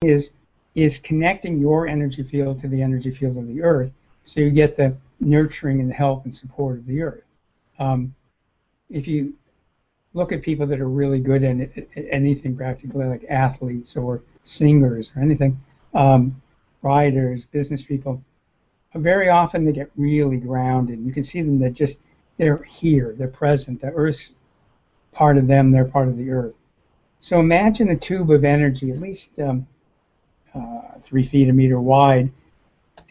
is connecting your energy field to the energy field of the earth, so you get the nurturing and the help and support of the earth. If you look at people that are really good at anything practically, like athletes or singers or anything, writers, business people, very often they get really grounded. You can see them, they're here, they're present. The earth's part of them, they're part of the earth. So imagine a tube of energy, at least 3 feet, a meter wide,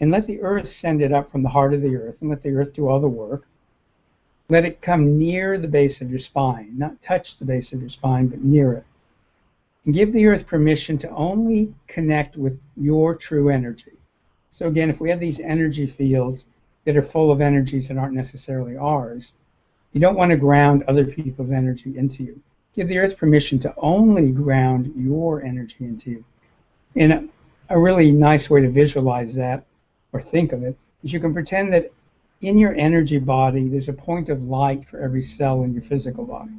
and let the earth send it up from the heart of the earth, and let the earth do all the work. Let it come near the base of your spine, not touch the base of your spine, but near it. And give the earth permission to only connect with your true energy. So again, if we have these energy fields that are full of energies that aren't necessarily ours, you don't want to ground other people's energy into you. Give the earth permission to only ground your energy into you. And a really nice way to visualize that, or think of it, is you can pretend that in your energy body, there's a point of light for every cell in your physical body.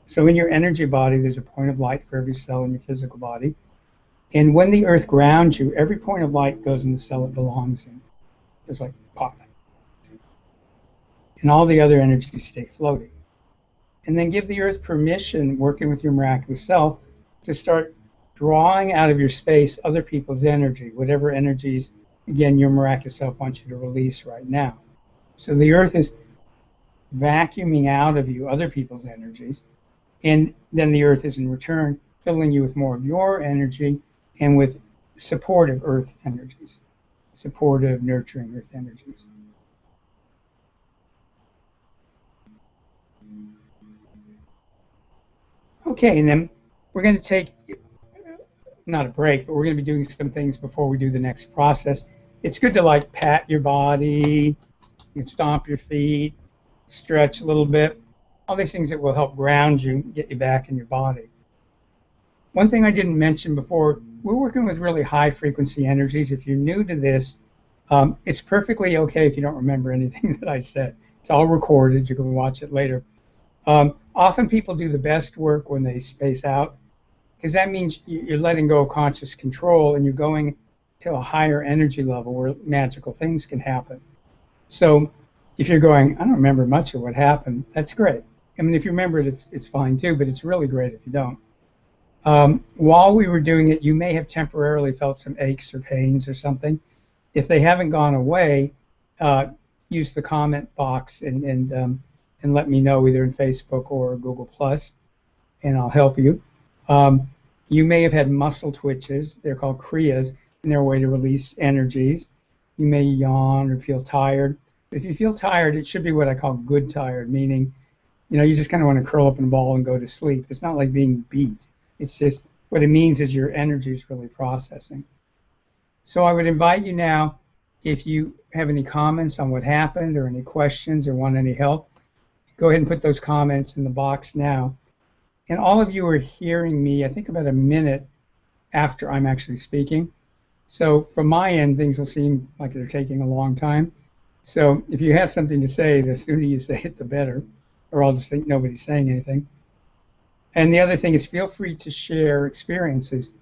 So in your energy body, there's a point of light for every cell in your physical body. And when the earth grounds you, every point of light goes in the cell it belongs in. Just like pop. And all the other energies stay floating. And then give the earth permission, working with your miraculous self, to start drawing out of your space other people's energy, whatever energies, again, your miraculous self wants you to release right now. So the earth is vacuuming out of you other people's energies, and then the earth is in return filling you with more of your energy and with supportive earth energies, supportive, nurturing earth energies. Okay, and then we're going to take, not a break, but we're going to be doing some things before we do the next process. It's good to like pat your body, you can stomp your feet, stretch a little bit, all these things that will help ground you, get you back in your body. One thing I didn't mention before, we're working with really high frequency energies. If you're new to this, it's perfectly okay if you don't remember anything that I said. It's all recorded, you can watch it later. Often people do the best work when they space out, because that means you're letting go of conscious control and you're going to a higher energy level where magical things can happen. So if you're going, I don't remember much of what happened, that's great. I mean, if you remember it, it's fine too, but it's really great if you don't. While we were doing it, you may have temporarily felt some aches or pains or something. If they haven't gone away, use the comment box and let me know either in Facebook or Google Plus, and I'll help you. You may have had muscle twitches. They're called kriyas, and they're a way to release energies. You may yawn or feel tired. If you feel tired, it should be what I call good tired, meaning, you just kind of want to curl up in a ball and go to sleep. It's not like being beat. It's just what it means is your energy is really processing. So I would invite you now, if you have any comments on what happened or any questions or want any help, go ahead and put those comments in the box now. And all of you are hearing me, I think, about a minute after I'm actually speaking. So from my end, things will seem like they're taking a long time. So if you have something to say, the sooner you say it, the better, or I'll just think nobody's saying anything. And the other thing is, feel free to share experiences.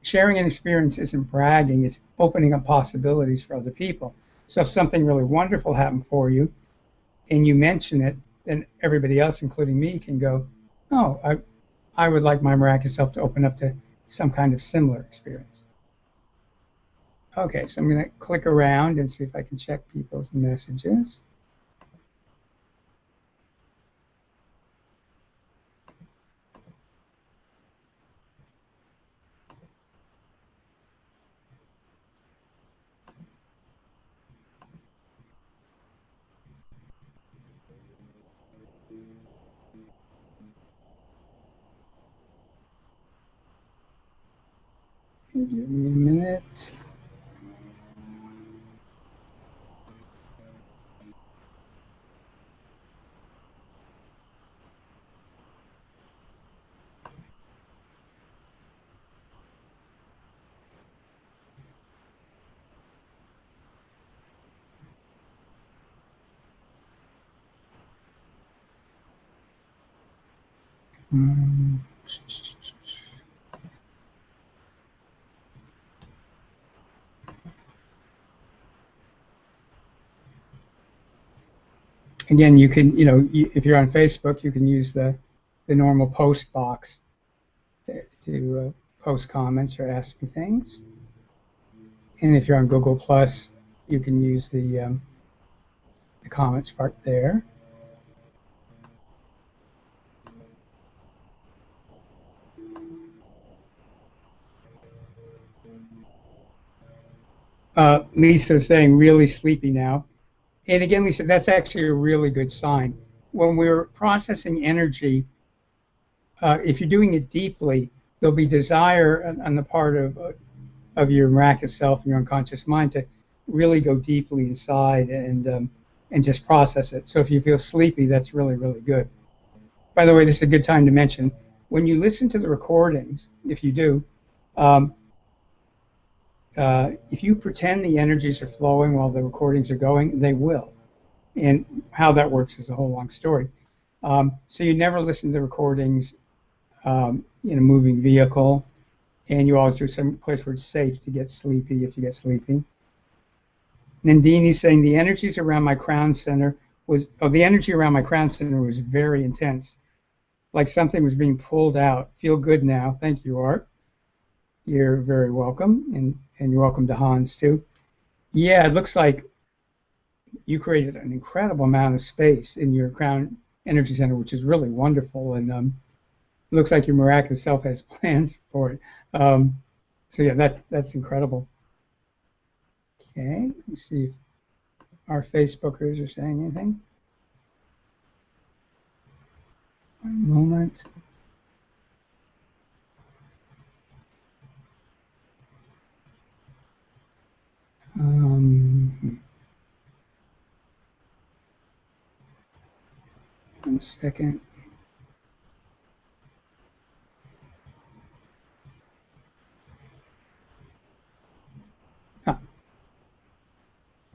Sharing an experience isn't bragging, it's opening up possibilities for other people. So if something really wonderful happened for you and you mention it, then everybody else, including me, can go, oh, I would like my miraculous self to open up to some kind of similar experience. Okay, so I'm going to click around and see if I can check people's messages. Give me a minute. Again, you can, if you're on Facebook, you can use the normal post box to post comments or ask me things. And if you're on Google Plus, you can use the comments part there. Lisa's saying really sleepy now. And again, Lisa, that's actually a really good sign. When we're processing energy, if you're doing it deeply, there'll be desire on the part of your miraculous self and your unconscious mind to really go deeply inside and just process it. So if you feel sleepy, that's really, really good. By the way, this is a good time to mention, when you listen to the recordings, if you do, if you pretend the energies are flowing while the recordings are going, they will. And how that works is a whole long story. So you never listen to the recordings in a moving vehicle, and you always do some place where it's safe to get sleepy if you get sleepy. Nandini's saying the energies around my crown center the energy around my crown center was very intense, like something was being pulled out. Feel good now. Thank you, Art. You're very welcome, and you're welcome to Hans too. Yeah, it looks like you created an incredible amount of space in your crown energy center, which is really wonderful, and it looks like your miraculous self has plans for it. So yeah, that's incredible. Okay, let's see if our Facebookers are saying anything. One moment. One second.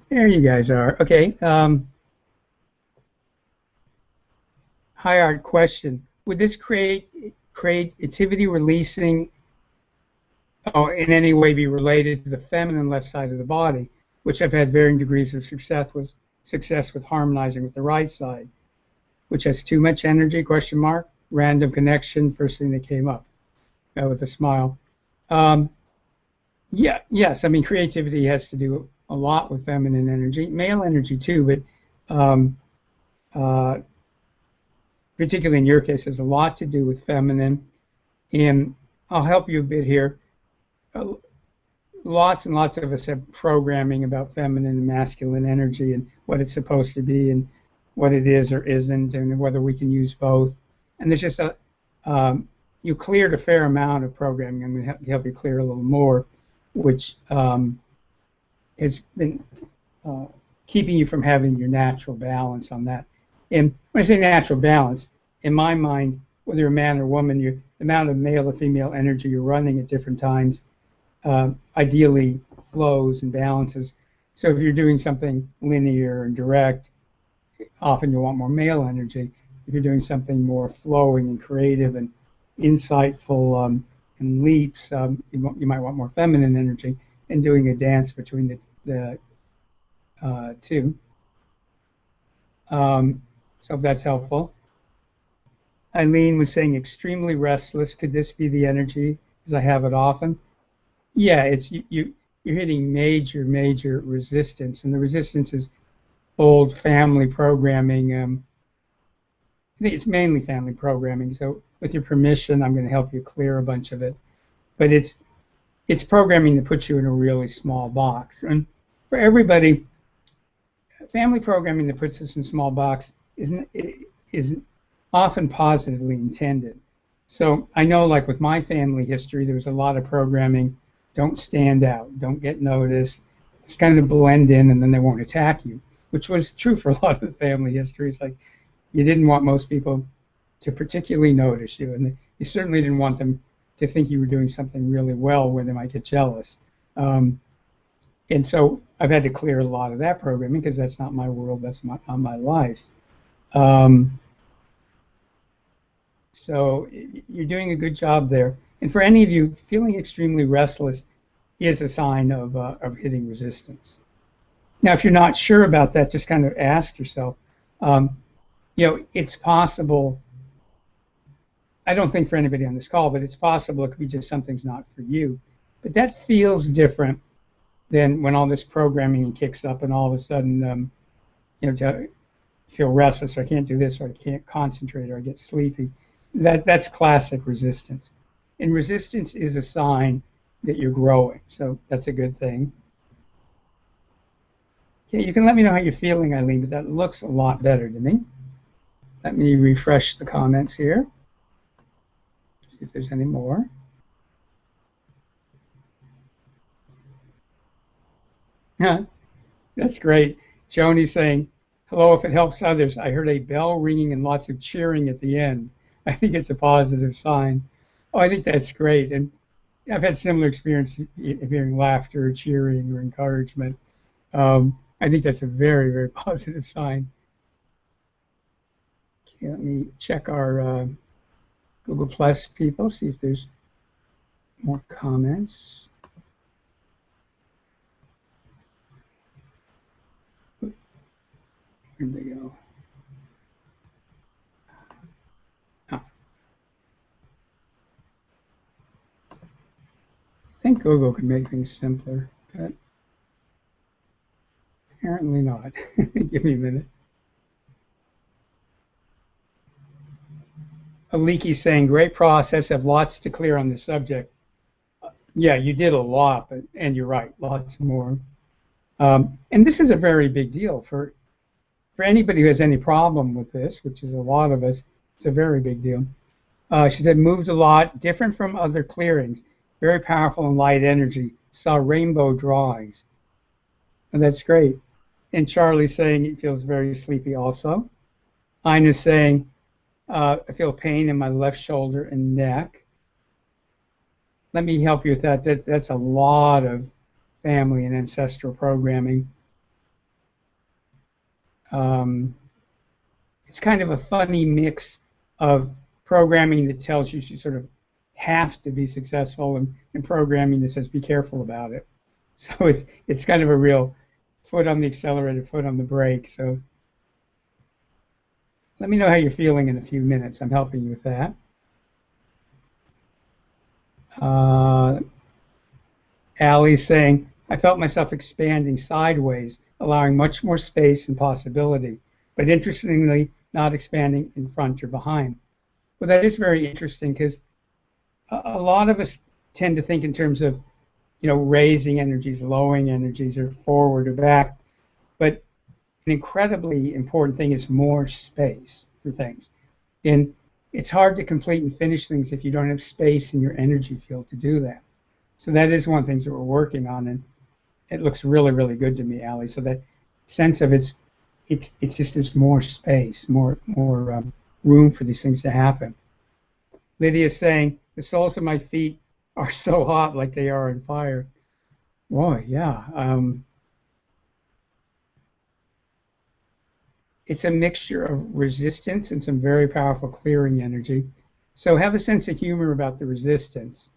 There you guys are. Okay. High Art question. Would this creativity releasing in any way be related to the feminine left side of the body, which I've had varying degrees of success with harmonizing with the right side, which has too much energy, question mark, random connection, first thing that came up with a smile. Yes, I mean, creativity has to do a lot with feminine energy, male energy too, but particularly in your case, has a lot to do with feminine. And I'll help you a bit here. Lots and lots of us have programming about feminine and masculine energy and what it's supposed to be and what it is or isn't and whether we can use both. And there's just you cleared a fair amount of programming. I'm going to help you clear a little more, which has been keeping you from having your natural balance on that. And when I say natural balance, in my mind, whether you're a man or woman, the amount of male or female energy you're running at different times ideally flows and balances. So if you're doing something linear and direct, often you want more male energy. If you're doing something more flowing and creative and insightful and leaps, you might want more feminine energy, and doing a dance between the two. So that's helpful. Eileen was saying extremely restless. Could this be the energy? Because I have it often. Yeah, it's you're hitting major resistance, and the resistance is old family programming. I think it's mainly family programming. So with your permission, I'm going to help you clear a bunch of it. But it's programming that puts you in a really small box. And for everybody, family programming that puts us in a small box is often positively intended. So I know, like with my family history, there was a lot of programming. Don't stand out. Don't get noticed. Just kind of blend in, and then they won't attack you, which was true for a lot of the family history. It's like you didn't want most people to particularly notice you, and you certainly didn't want them to think you were doing something really well where they might get jealous. And so I've had to clear a lot of that programming because that's not my world, that's not my life. So you're doing a good job there. And for any of you, feeling extremely restless is a sign of hitting resistance. Now, if you're not sure about that, just kind of ask yourself, Um, it's possible. I don't think for anybody on this call, but it's possible it could be just something's not for you. But that feels different than when all this programming kicks up and all of a sudden, to feel restless, or I can't do this, or I can't concentrate, or I get sleepy. That's classic resistance. And resistance is a sign that you're growing, so that's a good thing. Okay, you can let me know how you're feeling, Eileen, but that looks a lot better to me. Let me refresh the comments here, see if there's any more. That's great. Joni's saying, hello, if it helps others. I heard a bell ringing and lots of cheering at the end. I think it's a positive sign. Oh, I think that's great. And I've had similar experience of hearing laughter, or cheering, or encouragement. I think that's a very, very positive sign. Okay, let me check our Google Plus people, see if there's more comments. Where'd they go? Oh. I think Google could make things simpler, but apparently not. Give me a minute. Aliki saying, great process, have lots to clear on the subject. Yeah, you did a lot, and you're right, lots more. And this is a very big deal for anybody who has any problem with this, which is a lot of us. It's a very big deal. She said, moved a lot, different from other clearings, very powerful and light energy. Saw rainbow drawings. And that's great. And Charlie's saying he feels very sleepy also. Ina's saying, I feel pain in my left shoulder and neck. Let me help you with that. That's a lot of family and ancestral programming. It's kind of a funny mix of programming that tells you sort of have to be successful, and programming that says be careful about it. So it's kind of a real foot on the accelerator, foot on the brake. So let me know how you're feeling in a few minutes. I'm helping you with that. Allie's saying, I felt myself expanding sideways, allowing much more space and possibility, but interestingly, not expanding in front or behind. Well, that is very interesting because a lot of us tend to think in terms of, raising energies, lowering energies, or forward or back. But an incredibly important thing is more space for things. And it's hard to complete and finish things if you don't have space in your energy field to do that. So that is one of the things that we're working on, and it looks really, really good to me, Allie. So that sense of it's just there's more space, more room for these things to happen. Lydia's saying, the soles of my feet are so hot like they are on fire. Boy, yeah. It's a mixture of resistance and some very powerful clearing energy. So have a sense of humor about the resistance.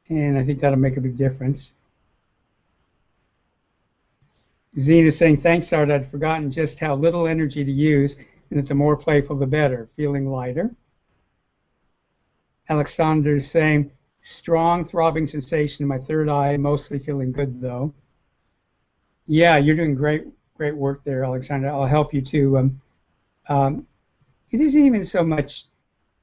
And I think that'll make a big difference. Zena is saying, thanks, Art. I'd forgotten just how little energy to use, and that the more playful, the better. Feeling lighter. Alexander is saying, strong throbbing sensation in my third eye, mostly feeling good, though. Yeah, you're doing great work there, Alexander. I'll help you, too. It isn't even so much,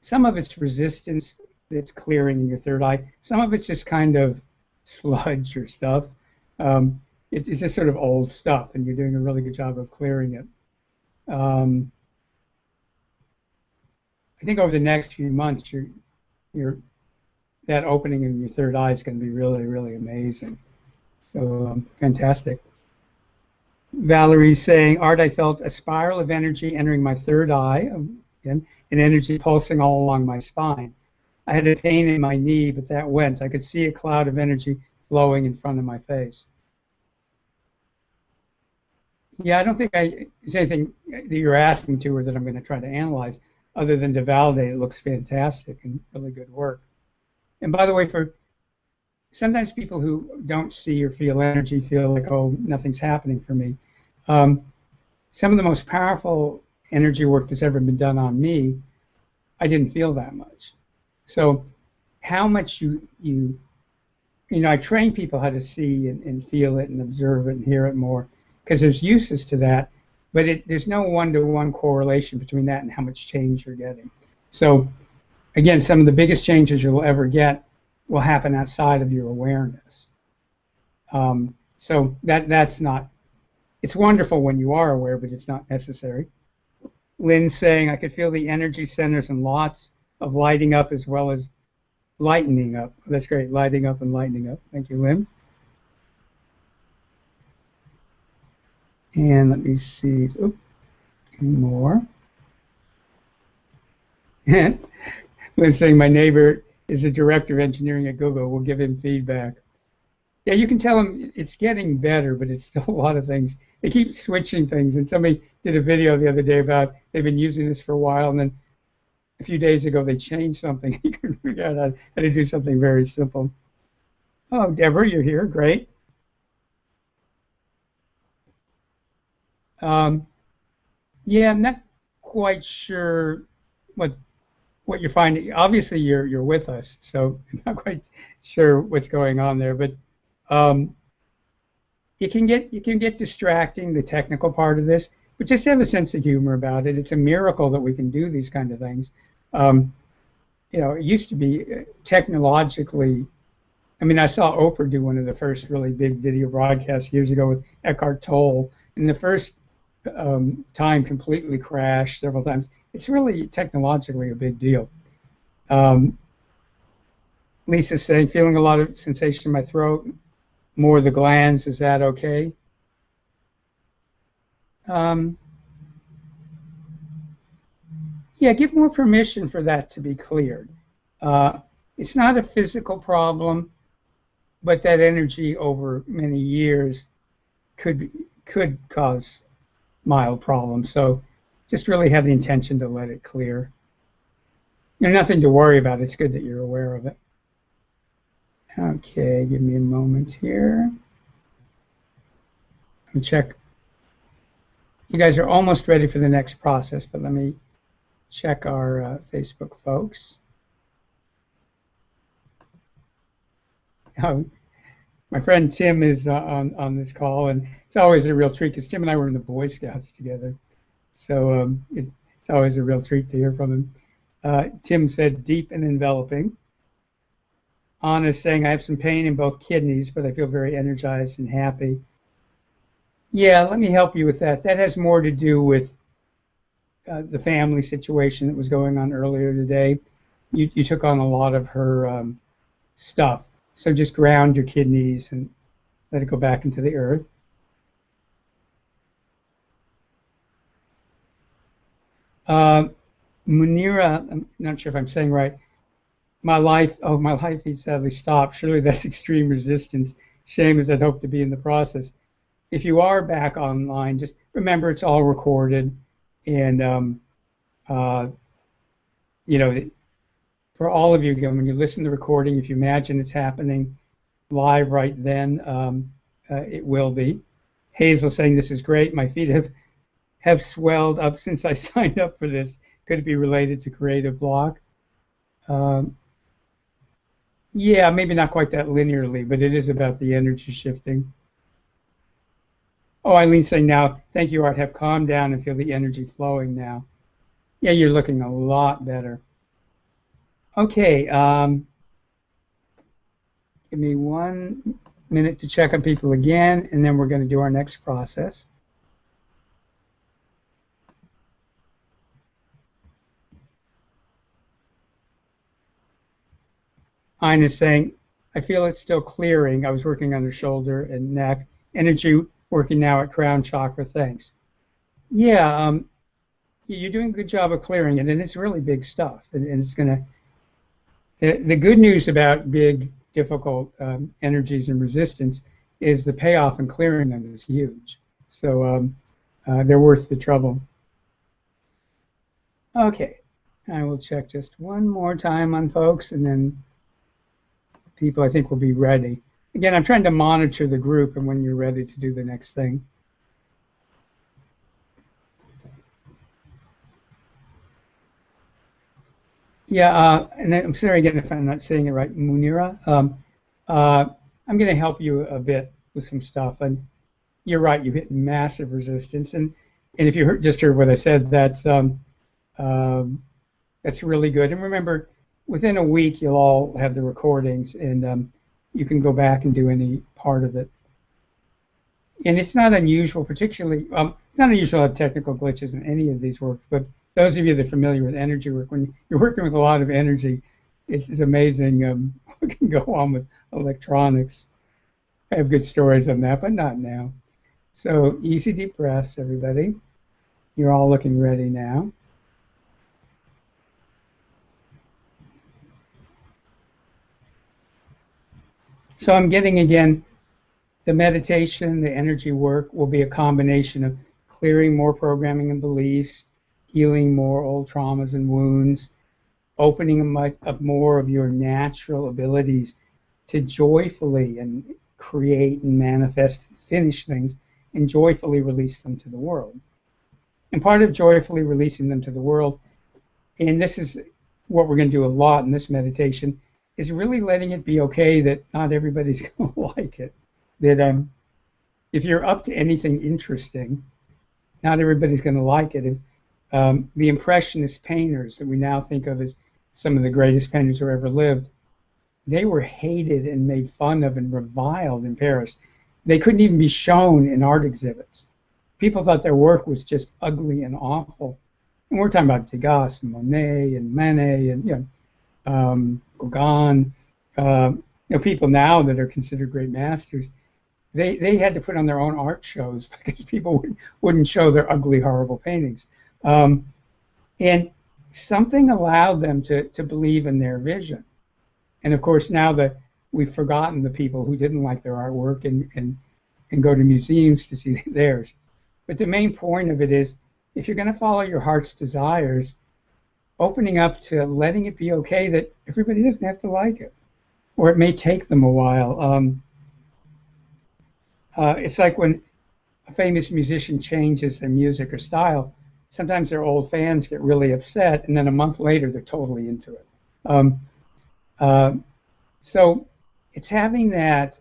some of it's resistance that's clearing in your third eye. Some of it's just kind of sludge or stuff. It's just sort of old stuff, and you're doing a really good job of clearing it. I think over the next few months, that opening in your third eye is going to be really, really amazing. So fantastic. Valerie's saying, Art, I felt a spiral of energy entering my third eye, again, and energy pulsing all along my spine. I had a pain in my knee, but that went. I could see a cloud of energy flowing in front of my face. Yeah, I don't think there's anything that you're asking to or that I'm going to try to analyze other than to validate it looks fantastic and really good work. And by the way, for sometimes people who don't see or feel energy feel like, oh, nothing's happening for me. some of the most powerful energy work that's ever been done on me, I didn't feel that much. So how much I train people how to see and feel it and observe it and hear it more, because there's uses to that, but there's no one-to-one correlation between that and how much change you're getting. So again, some of the biggest changes you'll ever get will happen outside of your awareness. So that's not, it's wonderful when you are aware, but it's not necessary. Lynn's saying, I could feel the energy centers and lots of lighting up as well as lightening up. That's great, lighting up and lightening up. Thank you, Lynn. And let me see, any more. Lynn saying, my neighbor is a director of engineering at Google. We'll give him feedback. Yeah, you can tell him it's getting better, but it's still a lot of things. They keep switching things. And somebody did a video the other day about they've been using this for a while, and then a few days ago they changed something. You can figure out how to do something very simple. Oh, Deborah, you're here. Great. Yeah, I'm not quite sure what you're finding. Obviously, you're with us, so I'm not quite sure what's going on there. But it can get distracting, the technical part of this. But just have a sense of humor about it. It's a miracle that we can do these kind of things. It used to be technologically. I mean, I saw Oprah do one of the first really big video broadcasts years ago with Eckhart Tolle, and the first time completely crashed several times. It's really technologically a big deal. Lisa's saying, feeling a lot of sensation in my throat, more of the glands, is that okay? Yeah, give more permission for that to be cleared. It's not a physical problem, but that energy over many years could cause mild problems. So just really have the intention to let it clear. Nothing to worry about. It's good that you're aware of it. Okay, give me a moment here. Let me check. You guys are almost ready for the next process, but let me check our Facebook folks. My friend Tim is on this call, and it's always a real treat because Tim and I were in the Boy Scouts together. So it's always a real treat to hear from him. Tim said, deep and enveloping. Anna is saying, I have some pain in both kidneys, but I feel very energized and happy. Yeah, let me help you with that. That has more to do with the family situation that was going on earlier today. You took on a lot of her stuff. So just ground your kidneys and let it go back into the earth. Munira, I'm not sure if I'm saying right. My life feed sadly stopped. Surely that's extreme resistance. Shame as I'd hoped to be in the process. If you are back online, just remember it's all recorded, and for all of you, when you listen to the recording, if you imagine it's happening live right then, it will be. Hazel saying this is great. My feet have swelled up since I signed up for this. Could it be related to creative block? Yeah, maybe not quite that linearly, but it is about the energy shifting. Oh, Eileen's saying now, thank you, Art, have calmed down and feel the energy flowing now. Yeah, you're looking a lot better. Okay, give me 1 minute to check on people again, and then we're going to do our next process. Ina is saying, I feel it's still clearing. I was working on her shoulder and neck. Energy working now at crown chakra, thanks. Yeah, you're doing a good job of clearing it, and it's really big stuff. And it's going to, the good news about big, difficult energies and resistance is the payoff in clearing them is huge. So they're worth the trouble. Okay, I will check just one more time on folks, and then people I think will be ready. Again, I'm trying to monitor the group and when you're ready to do the next thing. Yeah, and I'm sorry again if I'm not saying it right, Munira. Uh, I'm going to help you a bit with some stuff, and you're right. You hit massive resistance, and if you just heard what I said, um, that's really good. And remember, within a week, you'll all have the recordings, and you can go back and do any part of it. And it's not unusual, particularly, it's not unusual to have technical glitches in any of these works, but those of you that are familiar with energy work, when you're working with a lot of energy, it's amazing what can go on with electronics. I have good stories on that, but not now. So easy deep breaths, everybody. You're all looking ready now. So I'm getting again, the meditation, the energy work will be a combination of clearing more programming and beliefs, healing more old traumas and wounds, opening up more of your natural abilities to joyfully and create and manifest, finish things, and joyfully release them to the world. And part of joyfully releasing them to the world, and this is what we're going to do a lot in this meditation, is really letting it be okay that not everybody's going to like it. That if you're up to anything interesting, not everybody's going to like it. The Impressionist painters that we now think of as some of the greatest painters who ever lived, they were hated and made fun of and reviled in Paris. They couldn't even be shown in art exhibits. People thought their work was just ugly and awful. And we're talking about Degas and Monet and Manet and Gauguin, people now that are considered great masters. They had to put on their own art shows because people wouldn't show their ugly, horrible paintings. And something allowed them to believe in their vision. And of course, now that we've forgotten the people who didn't like their artwork and go to museums to see theirs. But the main point of it is if you're going to follow your heart's desires, opening up to letting it be okay that everybody doesn't have to like it, or it may take them a while. It's like when a famous musician changes their music or style, sometimes their old fans get really upset, and then a month later they're totally into it. Um, uh, so it's having that,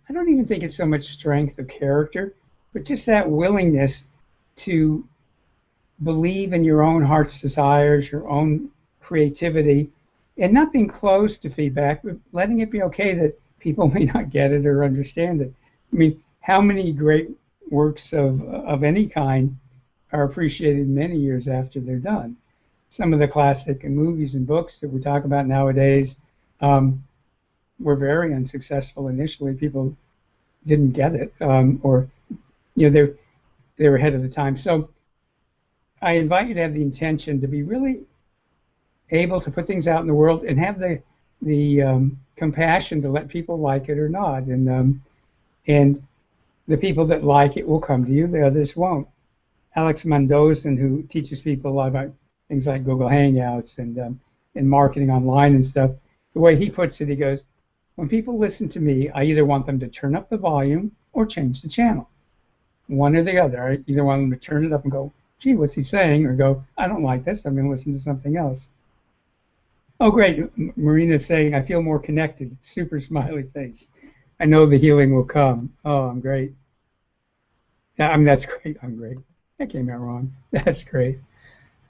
I don't even think it's so much strength of character, but just that willingness to believe in your own heart's desires, your own creativity, and not being closed to feedback, but letting it be okay that people may not get it or understand it. I mean, how many great works of any kind are appreciated many years after they're done? Some of the classic movies and books that we talk about nowadays um, were very unsuccessful initially. People didn't get it, or they were ahead of the time. So I invite you to have the intention to be really able to put things out in the world and have the compassion to let people like it or not, and the people that like it will come to you, the others won't. Alex Mendoza, who teaches people a lot about things like Google Hangouts and marketing online and stuff, the way he puts it, he goes, when people listen to me, I either want them to turn up the volume or change the channel. One or the other. I either want them to turn it up and go, gee, what's he saying? Or go, I don't like this. I'm going to listen to something else. Oh, great. Marina's saying, I feel more connected. Super smiley face. I know the healing will come. Oh, I'm great. Yeah, I mean, that's great. I'm great. That came out wrong. That's great.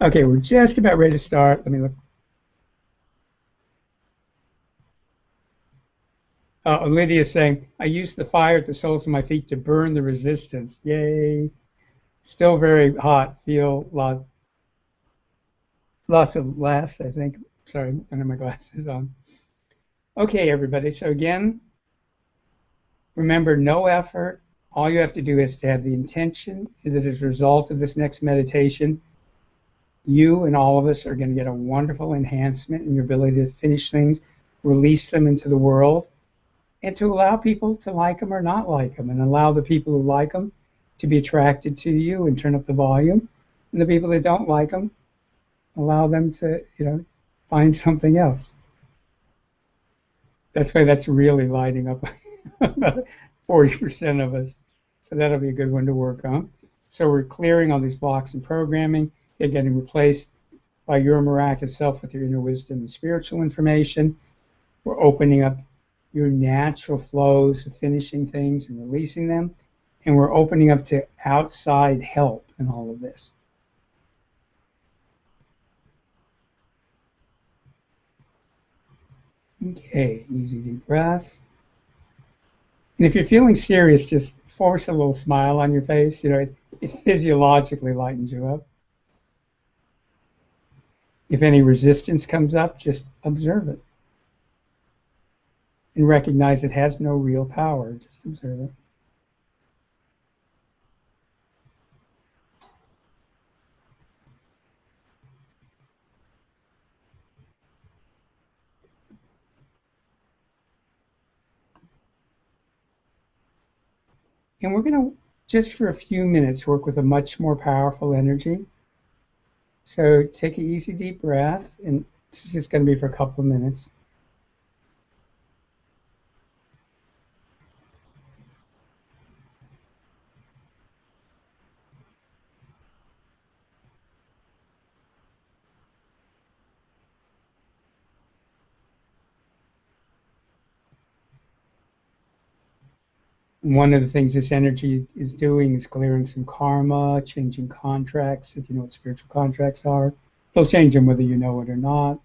Okay, we're just about ready to start. Let me look. Lydia's saying, I use the fire at the soles of my feet to burn the resistance. Yay. Still very hot. Feel lots of laughs, I think. Sorry, I don't have my glasses on. Okay, everybody. So again, remember, no effort. All you have to do is to have the intention that as a result of this next meditation, you and all of us are going to get a wonderful enhancement in your ability to finish things, release them into the world, and to allow people to like them or not like them, and allow the people who like them to be attracted to you and turn up the volume, and the people that don't like them, allow them to, find something else. That's why that's really lighting up about 40% of us. So that'll be a good one to work on. So we're clearing all these blocks in programming. They're getting replaced by your miraculous self with your inner wisdom and spiritual information. We're opening up your natural flows of finishing things and releasing them. And we're opening up to outside help in all of this. Okay, easy deep breath. And if you're feeling serious, just force a little smile on your face. It physiologically lightens you up. If any resistance comes up, just observe it. And recognize it has no real power. Just observe it. And we're going to, just for a few minutes, work with a much more powerful energy. So take an easy deep breath, and this is just going to be for a couple of minutes. One of the things this energy is doing is clearing some karma, changing contracts, if you know what spiritual contracts are. It'll change them whether you know it or not.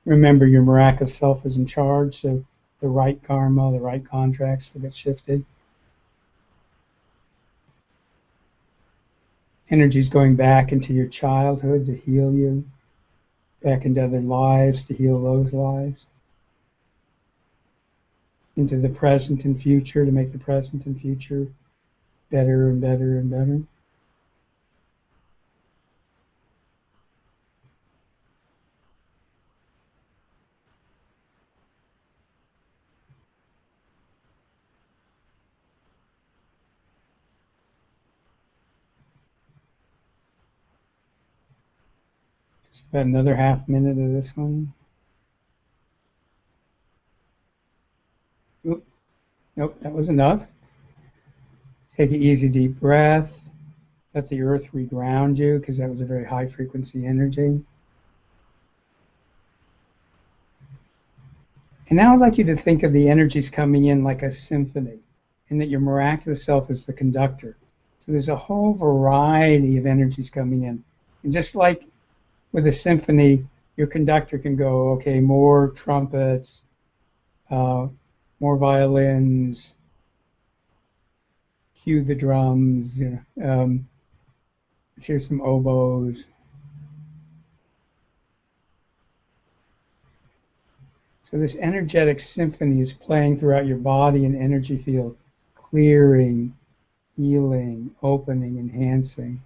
Remember, your miraculous self is in charge, so the right karma, the right contracts will get shifted. Energy's going back into your childhood to heal you, back into other lives to heal those lives, into the present and future to make the present and future better and better and better. Just about another half minute of this one. Oop, nope, that was enough. Take an easy deep breath. Let the earth reground you, because that was a very high frequency energy. And now I'd like you to think of the energies coming in like a symphony, and that your miraculous self is the conductor. So there's a whole variety of energies coming in. And just like with a symphony, your conductor can go, okay, more trumpets, more violins, cue the drums, let's hear some oboes. So this energetic symphony is playing throughout your body and energy field, clearing, healing, opening, enhancing.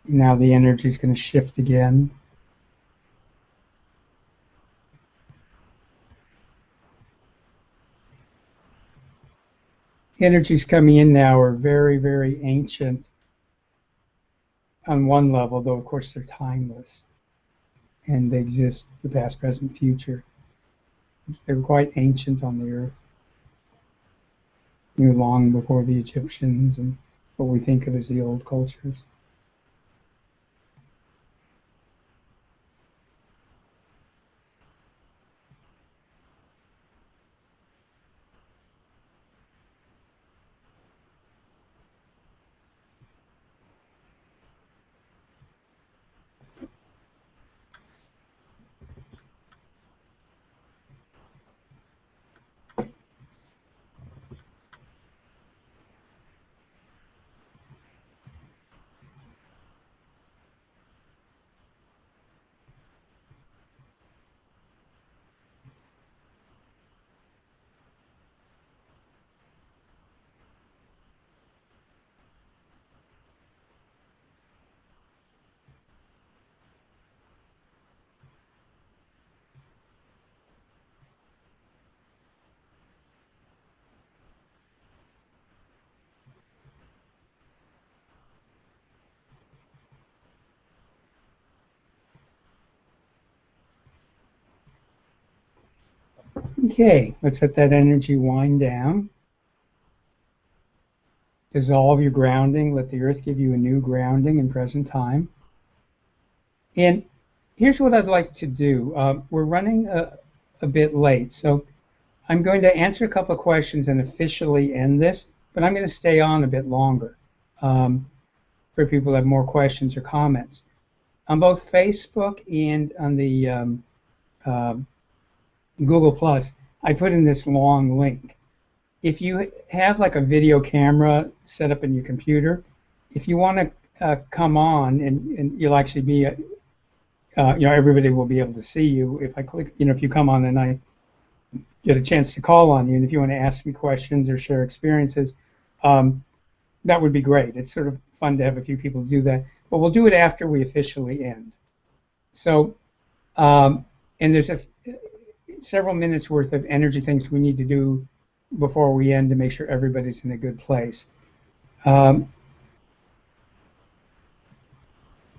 Now the energy is going to shift again. Energies coming in now are very, very ancient on one level, though of course they're timeless. and they exist the past, present, future. They were quite ancient on the earth, long before the Egyptians and what we think of as the old cultures. Okay, let's let that energy wind down. Dissolve your grounding. Let the earth give you a new grounding in present time. And here's what I'd like to do. We're running a bit late, so I'm going to answer a couple of questions and officially end this, but I'm going to stay on a bit longer for people who have more questions or comments. On both Facebook and on the Google Plus, I put in this long link. If you have like a video camera set up in your computer, if you want to come on and you'll actually be, everybody will be able to see you. If I click, if you come on and I get a chance to call on you, and if you want to ask me questions or share experiences, that would be great. It's sort of fun to have a few people do that, but we'll do it after we officially end. So, and there's several minutes worth of energy things we need to do before we end to make sure everybody's in a good place. I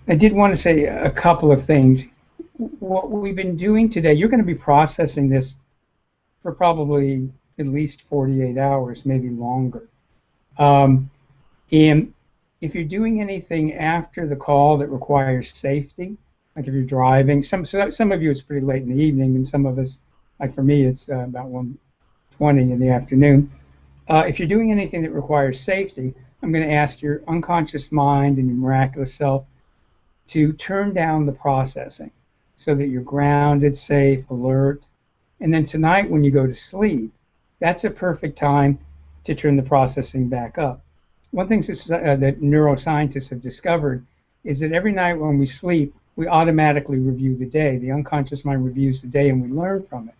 did want to say a couple of things. What we've been doing today, you're going to be processing this for probably at least 48 hours, maybe longer. And if you're doing anything after the call that requires safety, like if you're driving, some of you it's pretty late in the evening, and some of us, like for me, it's about 1:20 in the afternoon. If you're doing anything that requires safety, I'm going to ask your unconscious mind and your miraculous self to turn down the processing so that you're grounded, safe, alert. And then tonight when you go to sleep, that's a perfect time to turn the processing back up. One thing that neuroscientists have discovered is that every night when we sleep, we automatically review the day. The unconscious mind reviews the day and we learn from it.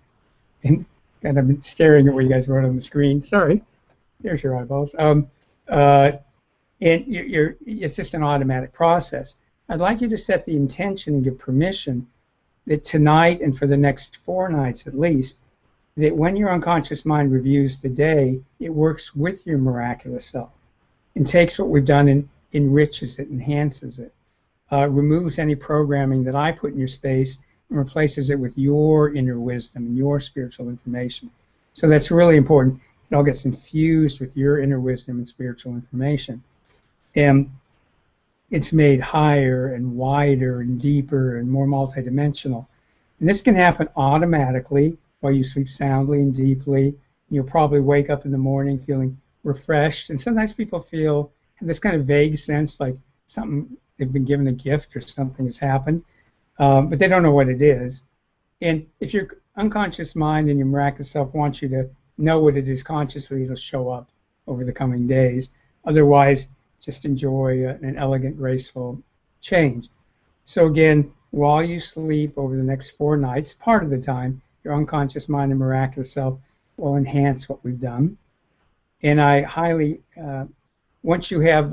And I've been staring at what you guys wrote on the screen. Sorry, there's your eyeballs. And it's just an automatic process. I'd like you to set the intention and give permission that tonight and for the next 4 nights at least, that when your unconscious mind reviews the day, it works with your miraculous self and takes what we've done and enriches it, enhances it, removes any programming that I put in your space and replaces it with your inner wisdom and your spiritual information. So that's really important. It all gets infused with your inner wisdom and spiritual information. And it's made higher and wider and deeper and more multidimensional. And this can happen automatically while you sleep soundly and deeply. You'll probably wake up in the morning feeling refreshed. And sometimes people have this kind of vague sense like they've been given a gift or something has happened, but they don't know what it is. And if your unconscious mind and your miraculous self wants you to know what it is consciously, it'll show up over the coming days. Otherwise, just enjoy an elegant, graceful change. So again, while you sleep over the next 4 nights, part of the time, your unconscious mind and miraculous self will enhance what we've done. And I highly, once you have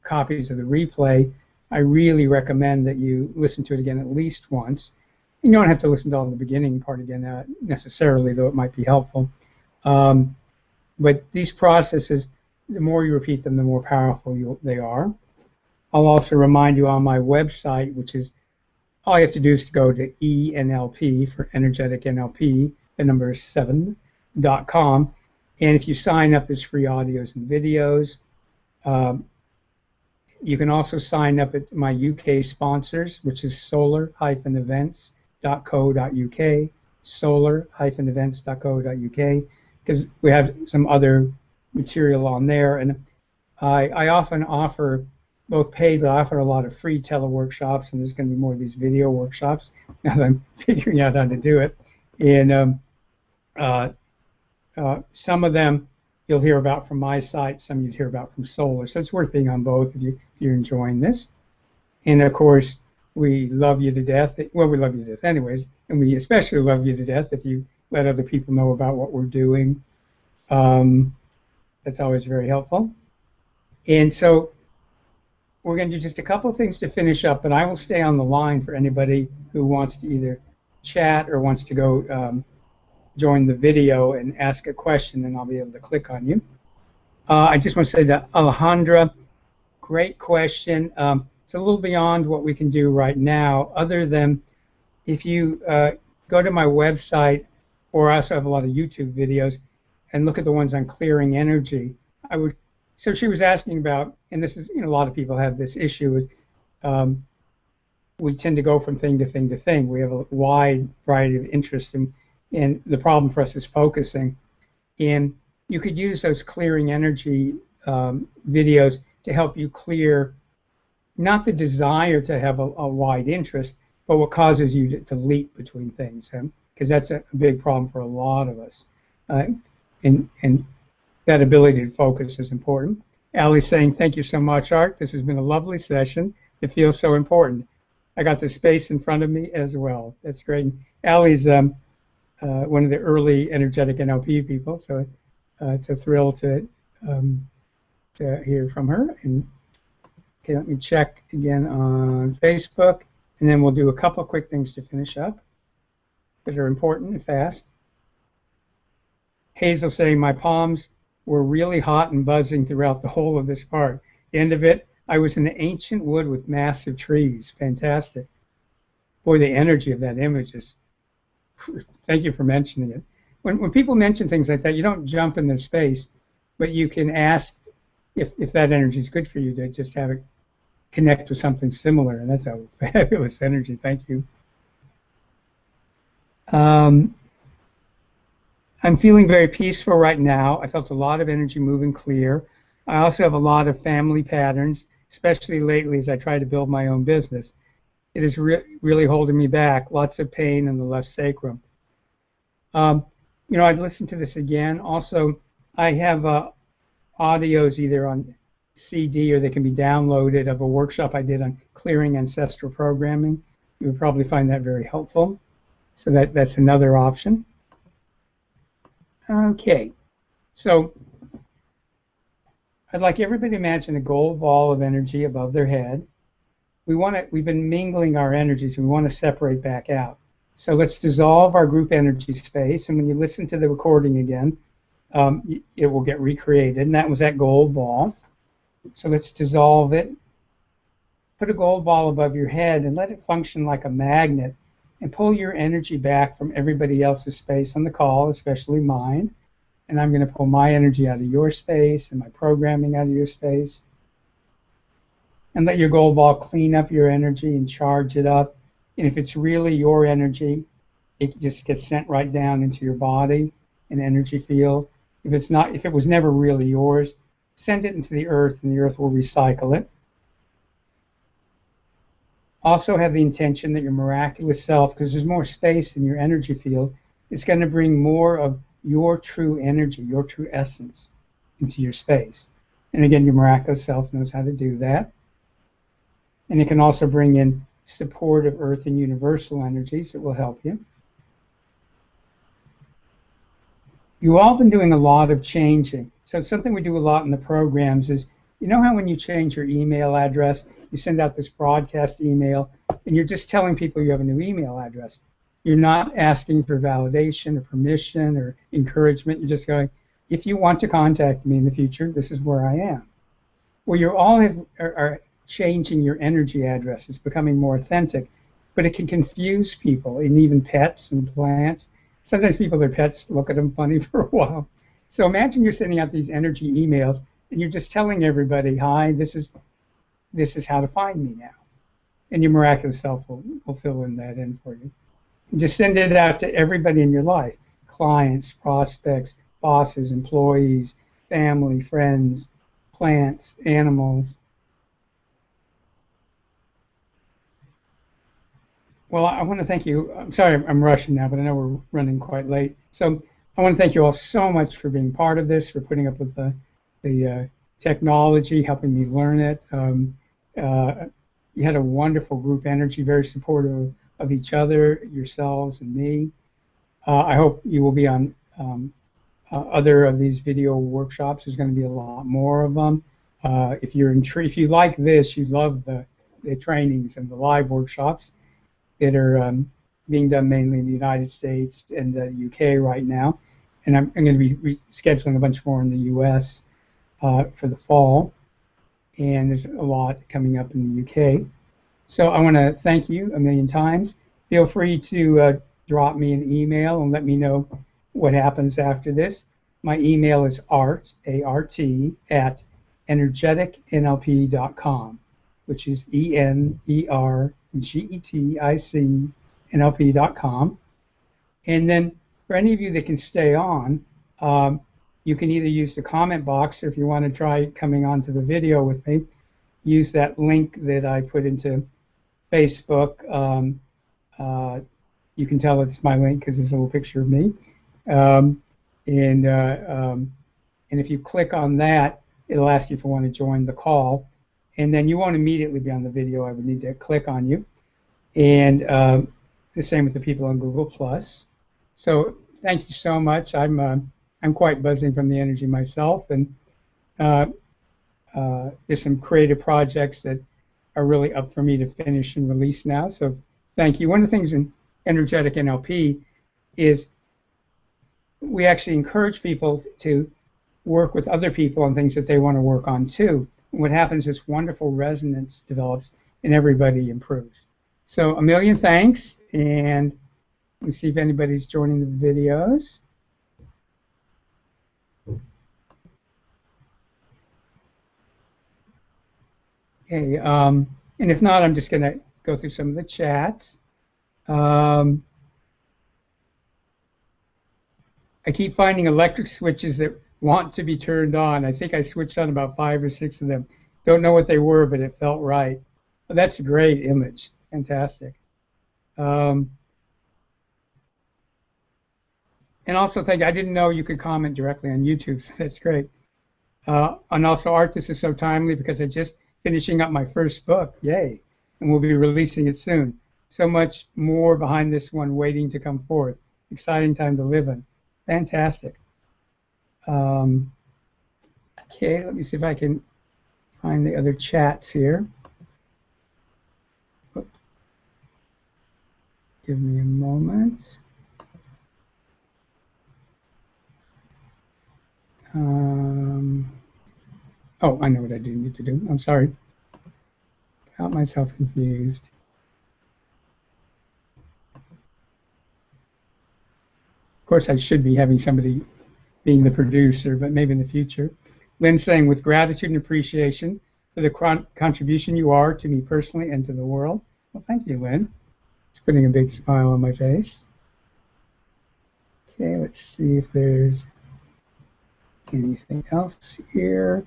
copies of the replay, I really recommend that you listen to it again at least once. You don't have to listen to all the beginning part again necessarily, though it might be helpful. But these processes, the more you repeat them, the more powerful they are. I'll also remind you on my website, which is all you have to do is to go to ENLP for Energetic NLP, the number is 7.com. And if you sign up, there's free audios and videos. You can also sign up at my UK sponsors, which is solar-events.co.uk, solar-events.co.uk, because we have some other material on there. And I often offer both paid, but I offer a lot of free teleworkshops, and there's going to be more of these video workshops now that I'm figuring out how to do it. And some of them you'll hear about from my site, some you'd hear about from Solar. So it's worth being on both if you're enjoying this. And of course, we love you to death. Well, we love you to death anyways, and we especially love you to death if you let other people know about what we're doing. That's always very helpful. And so we're going to do just a couple of things to finish up, but I will stay on the line for anybody who wants to either chat or wants to go join the video and ask a question, and I'll be able to click on you. I just want to say to Alejandra, great question. It's a little beyond what we can do right now, other than if you go to my website, or I also have a lot of YouTube videos, and look at the ones on clearing energy. So she was asking about, and this is, a lot of people have this issue, is we tend to go from thing to thing to thing. We have a wide variety of interests, and the problem for us is focusing. And you could use those clearing energy videos to help you clear not the desire to have a wide interest, but what causes you to leap between things, because that's a big problem for a lot of us. And that ability to focus is important. Allie's saying, thank you so much, Art. This has been a lovely session. It feels so important. I got the space in front of me as well. That's great. Allie's one of the early energetic NLP people, so it's a thrill to hear from her. And okay, let me check again on Facebook, and then we'll do a couple of quick things to finish up that are important and fast. Hazel saying, my palms were really hot and buzzing throughout the whole of this part. The end of it, I was in an ancient wood with massive trees. Fantastic. Boy, the energy of that image is, thank you for mentioning it. When people mention things like that, you don't jump in their space, but you can ask if that energy is good for you to just have it connect with something similar, and that's a fabulous energy. Thank you. I'm feeling very peaceful right now. I felt a lot of energy moving clear. I also have a lot of family patterns, especially lately as I try to build my own business. It is really holding me back. Lots of pain in the left sacrum. I'd listen to this again. Also, I have audios either on CD or they can be downloaded of a workshop I did on clearing ancestral programming. You would probably find that very helpful. So that's another option. Okay, so I'd like everybody to imagine a gold ball of energy above their head. We've been mingling our energies, and we want to separate back out. So let's dissolve our group energy space, and when you listen to the recording again, it will get recreated, and that was that gold ball. So let's dissolve it. Put a gold ball above your head and let it function like a magnet, and pull your energy back from everybody else's space on the call, especially mine. And I'm going to pull my energy out of your space and my programming out of your space. And let your gold ball clean up your energy and charge it up. And if it's really your energy, it just gets sent right down into your body, an energy field. If it's not, if it was never really yours, send it into the earth, and the earth will recycle it. Also have the intention that your miraculous self, because there's more space in your energy field, is going to bring more of your true energy, your true essence into your space. And again, your miraculous self knows how to do that. And it can also bring in supportive earth and universal energies that will help you. You've all been doing a lot of changing. So something we do a lot in the programs is, you know how when you change your email address, you send out this broadcast email, and you're just telling people you have a new email address. You're not asking for validation or permission or encouragement. You're just going, if you want to contact me in the future, this is where I am. Well, you all are changing your energy address. It's becoming more authentic. but it can confuse people, and even pets and plants. Sometimes people, their pets look at them funny for a while. So imagine you're sending out these energy emails, and you're just telling everybody, "Hi, this is how to find me now," and your miraculous self will fill in that in for you. And just send it out to everybody in your life: clients, prospects, bosses, employees, family, friends, plants, animals. Well, I want to thank you. I'm sorry I'm rushing now, but I know we're running quite late. So I want to thank you all so much for being part of this, for putting up with the technology, helping me learn it. You had a wonderful group energy, very supportive of each other, yourselves, and me. I hope you will be on other of these video workshops. There's going to be a lot more of them. If you're intrigued, if you like this, you love the trainings and the live workshops that are being done mainly in the United States and the UK right now. And I'm going to be scheduling a bunch more in the US for the fall. And there's a lot coming up in the UK. So I want to thank you a million times. Feel free to drop me an email and let me know what happens after this. My email is art, A-R-T, at energeticnlp.com, which is ENERGETICNLP.com. And then for any of you that can stay on, you can either use the comment box, or if you want to try coming onto the video with me, use that link that I put into Facebook. You can tell it's my link because there's a little picture of me. And if you click on that, it'll ask you if you want to join the call. And then you won't immediately be on the video. I would need to click on you. And the same with the people on Google+. So thank you so much. I'm quite buzzing from the energy myself. And there's some creative projects that are really up for me to finish and release now. So thank you. One of the things in Energetic NLP is we actually encourage people to work with other people on things that they want to work on too. And what happens is wonderful resonance develops and everybody improves. So a million thanks, and let's see if anybody's joining the videos. Okay, and if not, I'm just going to go through some of the chats. I keep finding electric switches that want to be turned on. I think I switched on about 5 or 6 of them. Don't know what they were, but it felt right. Well, that's a great image. Fantastic. And also, I didn't know you could comment directly on YouTube, so that's great. And also, Art, this is so timely because I just finishing up my first book. Yay. And we'll be releasing it soon. So much more behind this one waiting to come forth. Exciting time to live in. Fantastic. Okay, let me see if I can find the other chats here. Give me a moment. Oh, I know what I do need to do. I'm sorry. Got myself confused. Of course, I should be having somebody being the producer, but maybe in the future. Lynn saying, with gratitude and appreciation for the contribution you are to me personally and to the world. Well, thank you, Lynn. It's putting a big smile on my face. Okay, let's see if there's anything else here.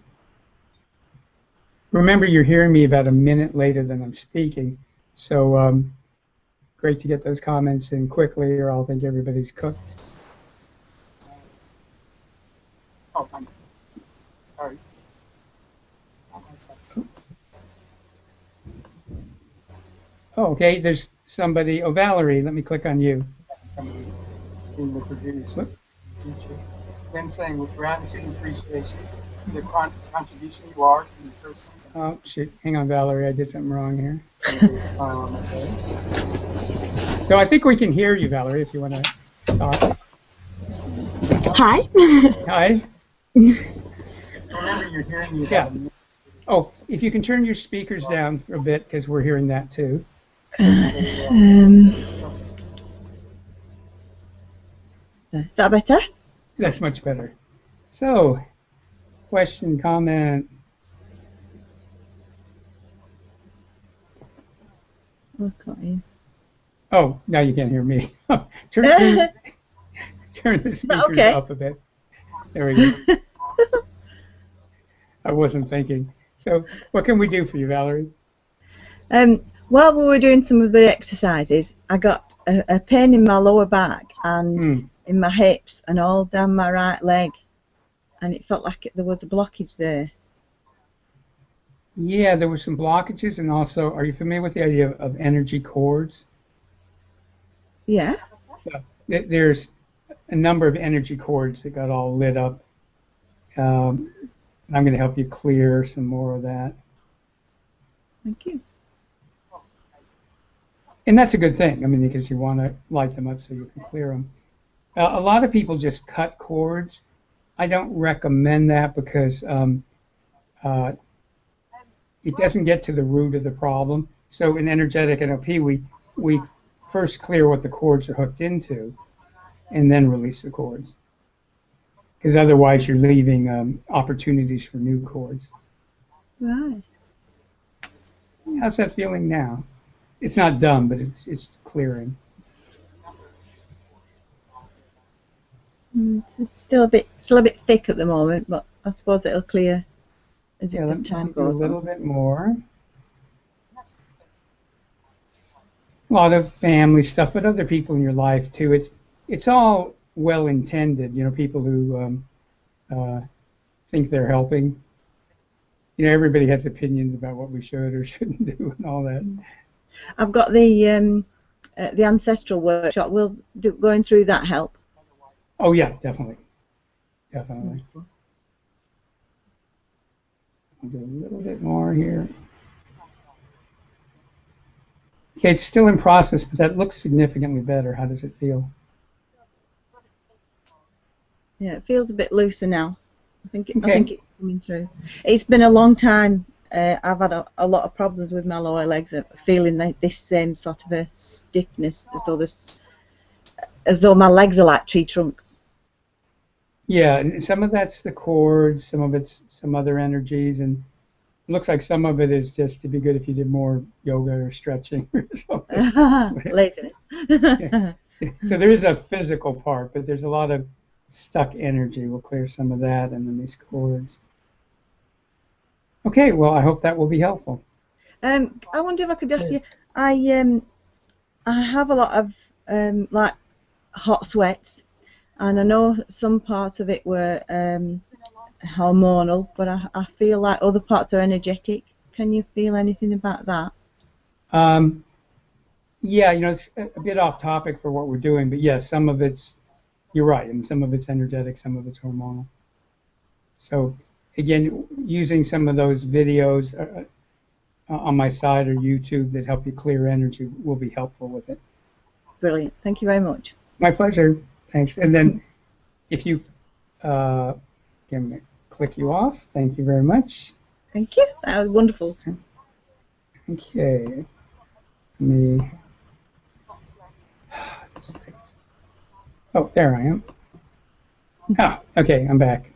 Remember, you're hearing me about a minute later than I'm speaking, so great to get those comments in quickly, or I'll think everybody's cooked. Oh, thank you. Sorry. Oh, okay, there's somebody. Oh, Valerie, let me click on you. Somebody being the producer. Then saying, with gratitude and appreciation for the contribution you are to me personally. Oh, shoot. Hang on, Valerie. I did something wrong here. Smile on my face. So I think we can hear you, Valerie, if you want to talk. Hi. Hi. Remember, you're hearing me. Yeah. Oh, if you can turn your speakers down for a bit, because we're hearing that too. Um, is that better? That's much better. So, question, comment. Okay. Oh, now you can't hear me. turn, Is turn, turn the that speakers okay? up a bit. There we go. I wasn't thinking. So, what can we do for you, Valerie? While we were doing some of the exercises, I got a pain in my lower back and Hmm. in my hips and all down my right leg, and it felt like there was a blockage there. Yeah, there were some blockages, and also, are you familiar with the idea of energy cords? Yeah. Yeah. There's a number of energy cords that got all lit up. And I'm going to help you clear some more of that. Thank you. And that's a good thing. I mean, because you want to light them up so you can clear them. A lot of people just cut cords. I don't recommend that because uh, it doesn't get to the root of the problem. So in energetic NLP, we first clear what the cords are hooked into, and then release the cords. Because otherwise, you're leaving opportunities for new cords. Right. How's that feeling now? It's not done, but it's clearing. It's still a bit thick at the moment, but I suppose it'll clear as Yeah, let time me do a goes on. little bit more. A lot of family stuff, but other people in your life too. It's all well intended. You know, people who think they're helping. You know, everybody has opinions about what we should or shouldn't do and all that. I've got the ancestral workshop. Going through that help. Oh yeah, definitely, definitely. I'll do a little bit more here. Okay, it's still in process, but that looks significantly better. How does it feel? Yeah, it feels a bit looser now. I think Okay. it's coming through. It's been a long time. I've had a lot of problems with my lower legs, feeling like this same sort of a stiffness, as though my legs are like tree trunks. Yeah, and some of that's the cords, some of it's some other energies, and it looks like some of it is just to be good if you did more yoga or stretching or something. Laziness. Yeah. So there is a physical part, but there's a lot of stuck energy. We'll clear some of that and then these cords. Okay, well, I hope that will be helpful. I wonder if I could ask you. I have a lot of like hot sweats, and I know some parts of it were hormonal, but I feel like other parts are energetic. Can you feel anything about that? Um, yeah, you know, it's a bit off topic for what we're doing, but yes, some of it's, you're right, and some of it's energetic, some of it's hormonal. So again, using some of those videos on my site or YouTube that help you clear energy will be helpful with it. Brilliant. Thank you very much. My pleasure. Thanks. And then if you can click you off, thank you very much. Thank you. That was wonderful. Okay. Let me. Oh, there I am. Oh, okay, I'm back.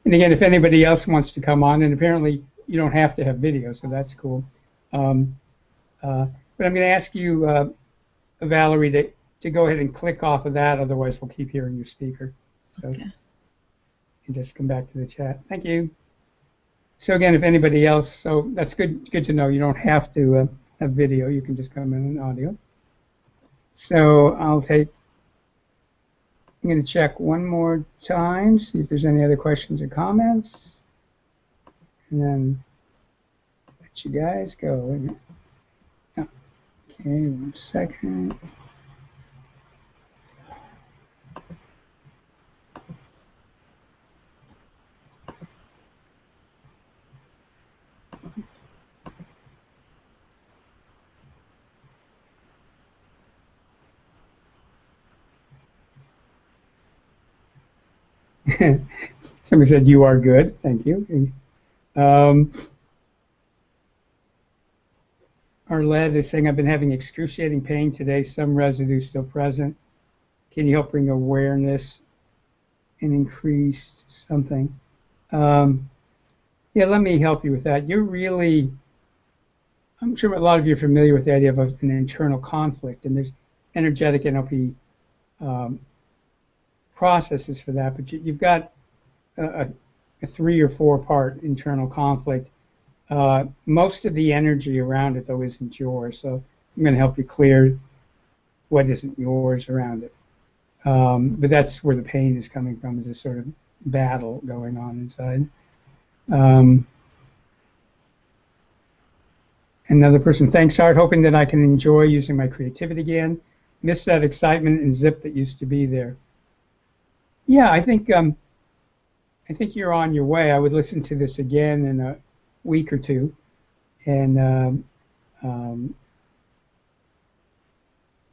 And again, if anybody else wants to come on, and apparently you don't have to have video, so that's cool. But I'm going to ask you, Valerie, to go ahead and click off of that. Otherwise, we'll keep hearing your speaker. So Okay. you just come back to the chat. Thank you. So again, if anybody else, so that's good to know. You don't have to have video. You can just come in audio. So I'm going to check one more time, see if there's any other questions or comments, and then let you guys go. Okay, 1 second. Somebody said you are good. Thank you. Arlette is saying, I've been having excruciating pain today, some residue still present. Can you help bring awareness and increased something? Yeah, let me help you with that. I'm sure a lot of you are familiar with the idea of an internal conflict, and there's energetic NLP um, processes for that, but you've got a 3 or 4 part internal conflict. Most of the energy around it, though, isn't yours, so I'm going to help you clear what isn't yours around it. But that's where the pain is coming from, is this sort of battle going on inside. Another person, thanks, Art, hoping that I can enjoy using my creativity again. Miss that excitement and zip that used to be there. Yeah, I think you're on your way. I would listen to this again in a week or two, and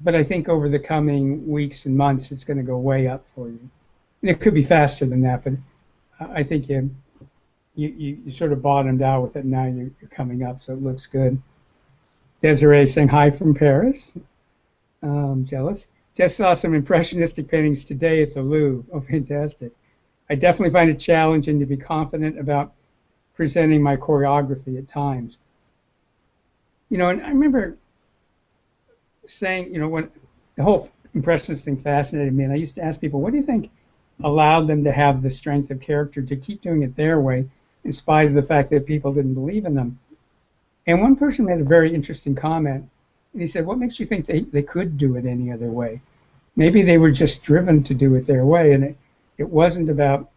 but I think over the coming weeks and months, it's going to go way up for you. And it could be faster than that, but I think you sort of bottomed out with it. Now you're coming up, so it looks good. Desiree saying hi from Paris. Jealous. Just saw some impressionistic paintings today at the Louvre. Oh, fantastic. I definitely find it challenging to be confident about presenting my choreography at times. And I remember saying, when the whole impressionist thing fascinated me, and I used to ask people, what do you think allowed them to have the strength of character to keep doing it their way, in spite of the fact that people didn't believe in them? And one person made a very interesting comment, and he said, what makes you think they could do it any other way? Maybe they were just driven to do it their way, and it wasn't about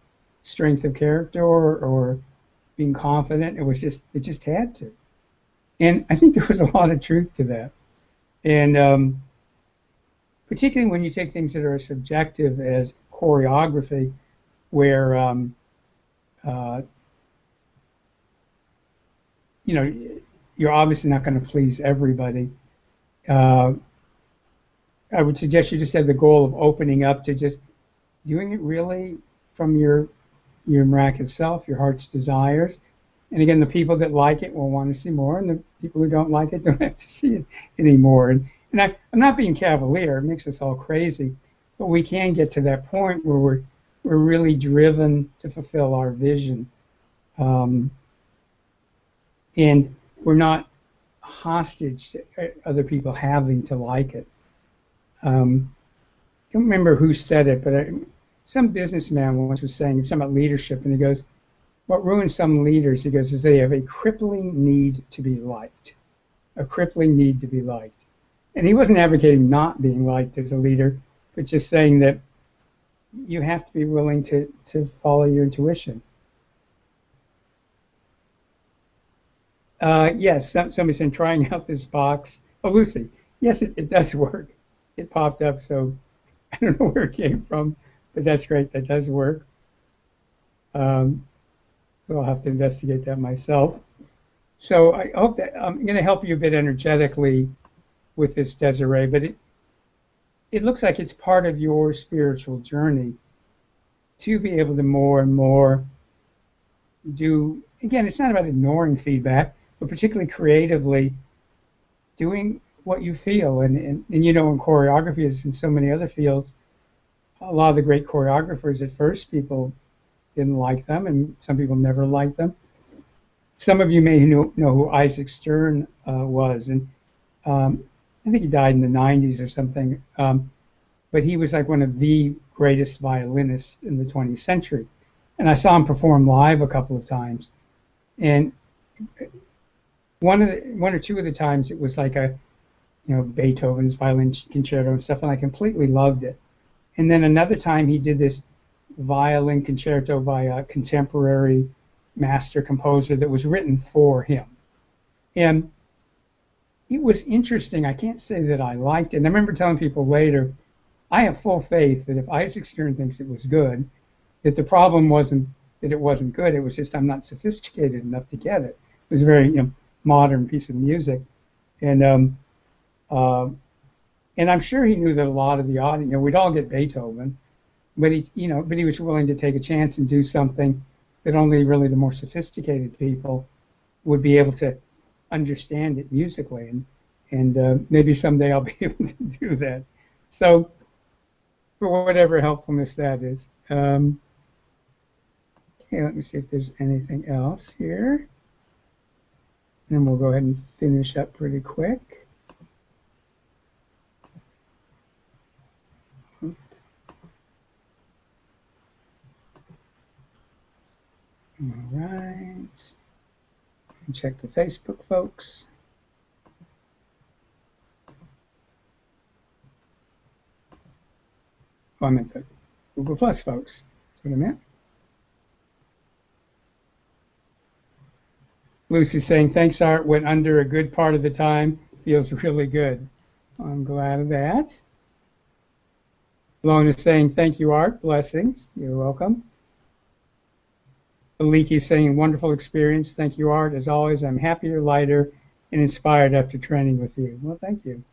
strength of character or being confident. It just had to. And I think there was a lot of truth to that. And particularly when you take things that are as subjective as choreography, where you're obviously not going to please everybody. I would suggest you just have the goal of opening up to just doing it really from your miraculous self, your heart's desires. And again, the people that like it will want to see more, and the people who don't like it don't have to see it anymore. And I'm not being cavalier. It makes us all crazy, but we can get to that point where we're really driven to fulfill our vision, and we're not hostage to other people having to like it. I don't remember who said it, but some businessman once was saying something about leadership, and he goes, what ruins some leaders, he goes, is they have a crippling need to be liked. A crippling need to be liked. And he wasn't advocating not being liked as a leader, but just saying that you have to be willing to follow your intuition. Yes, somebody's saying trying out this box. Oh, Lucy, yes, it does work. It popped up, so I don't know where it came from, but that's great. That does work. So I'll have to investigate that myself. So I hope that I'm going to help you a bit energetically with this, Desiree, but it looks like it's part of your spiritual journey to be able to more and more do, again, it's not about ignoring feedback, but particularly creatively doing what you feel. And in choreography, as in so many other fields, a lot of the great choreographers at first, people didn't like them, and some people never liked them. Some of you may know who Isaac Stern was, and I think he died in the 90s or something, but he was like one of the greatest violinists in the 20th century. And I saw him perform live a couple of times, and one or two of the times it was like Beethoven's violin concerto and stuff, and I completely loved it. And then another time he did this violin concerto by a contemporary master composer that was written for him. And it was interesting. I can't say that I liked it. And I remember telling people later, I have full faith that if Isaac Stern thinks it was good, that the problem wasn't that it wasn't good, it was just I'm not sophisticated enough to get it. It was a very modern piece of music. And I'm sure he knew that a lot of the audience, we'd all get Beethoven, but he was willing to take a chance and do something that only really the more sophisticated people would be able to understand it musically, and maybe someday I'll be able to do that. So for whatever helpfulness that is. Okay, let me see if there's anything else here. And we'll go ahead and finish up pretty quick. All right. Check the Facebook folks. Oh, I meant the Google Plus folks. That's what I meant. Lucy's saying, thanks, Art. Went under a good part of the time. Feels really good. I'm glad of that. Lone is saying, thank you, Art. Blessings. You're welcome. Aliki saying, wonderful experience. Thank you, Art. As always, I'm happier, lighter, and inspired after training with you. Well, thank you.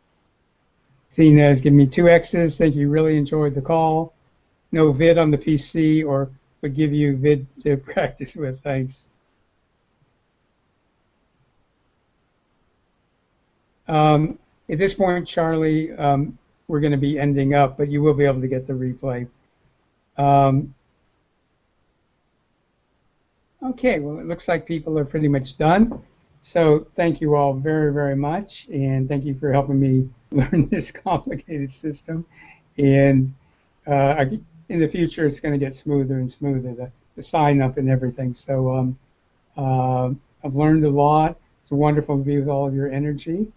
Zena has given me 2 X's. Thank you. Really enjoyed the call. No vid on the PC, or would give you vid to practice with. Thanks. At this point, Charlie, we're going to be ending up, but you will be able to get the replay. Okay, well, it looks like people are pretty much done. So thank you all very, very much, and thank you for helping me learn this complicated system. And in the future, it's going to get smoother and smoother, the sign up and everything. So I've learned a lot. It's wonderful to be with all of your energy.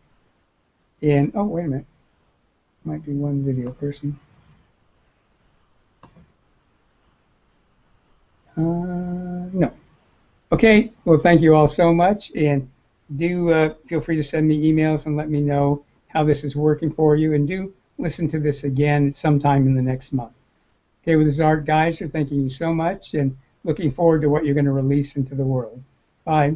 And, oh, wait a minute. Might be one video person. No. Okay, well, thank you all so much. And do feel free to send me emails and let me know how this is working for you. And do listen to this again sometime in the next month. Okay, well, this is Art Geiser. Thanking you so much and looking forward to what you're going to release into the world. Bye.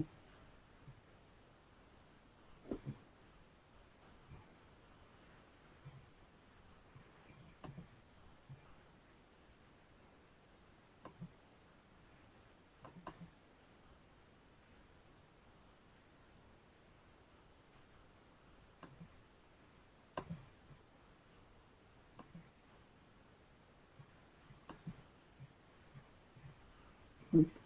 Oops.